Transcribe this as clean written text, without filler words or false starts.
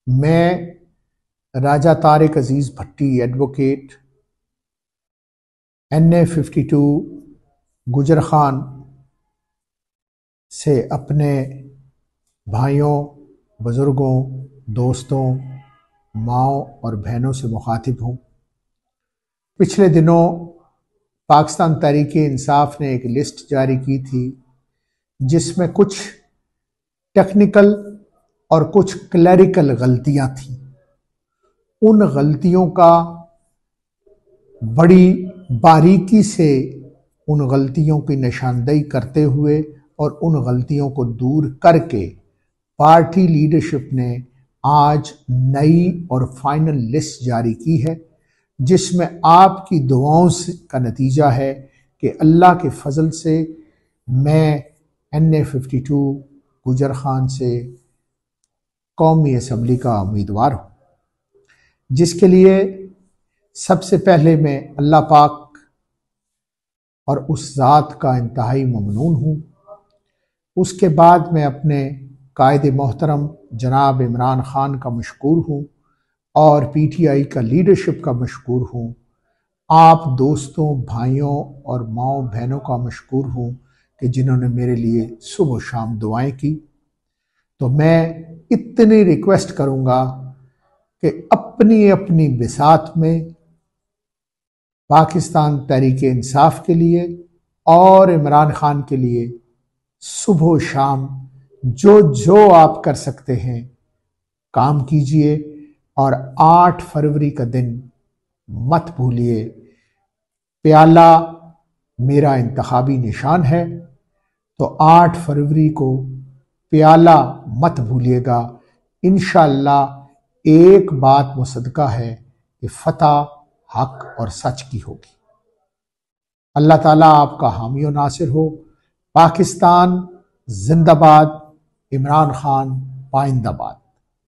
मैं राजा तारिक अजीज़ भट्टी advocate NA52 गुजर खान से अपने भाइयों, बुज़ुर्गों, दोस्तों, माओ और बहनों से मुखातिब हूँ। पिछले दिनों पाकिस्तान तहरीक-ए-इंसाफ ने एक लिस्ट जारी की थी जिसमें कुछ टेक्निकल और कुछ क्लरिकल गलतियां थीं। उन गलतियों का बड़ी बारीकी से उन गलतियों की निशानदेही करते हुए और उन गलतियों को दूर करके पार्टी लीडरशिप ने आज नई और फाइनल लिस्ट जारी की है, जिसमें आपकी दुआओं का नतीजा है कि अल्लाह के फजल से मैं NA52 गुजर खान से कौमी असम्बली का उम्मीदवार हूँ, जिसके लिए सबसे पहले मैं अल्लाह पाक और उस ज़ात का इंतहाई ममनून हूँ। उसके बाद मैं अपने कायद मोहतरम जनाब इमरान खान का मशकूर हूँ और PTI का लीडरशिप का मशकूर हूँ। आप दोस्तों, भाइयों और माओ बहनों का मशकूर हूँ कि जिन्होंने मेरे लिए सुबह शाम दुआएं की। तो मैं इतनी रिक्वेस्ट करूँगा कि अपनी अपनी बिसात में पाकिस्तान तहरीक-ए-इंसाफ के लिए और इमरान खान के लिए सुबह शाम जो जो आप कर सकते हैं काम कीजिए। और 8 फरवरी का दिन मत भूलिए, प्याला मेरा इंतखाबी निशान है, तो 8 फरवरी को प्याला मत भूलिएगा। इंशाअल्लाह एक बात मुसद्दका है कि फतह हक और सच की होगी। अल्लाह ताला आपका हामी और नासिर हो। पाकिस्तान जिंदाबाद, इमरान खान पाइंदाबाद।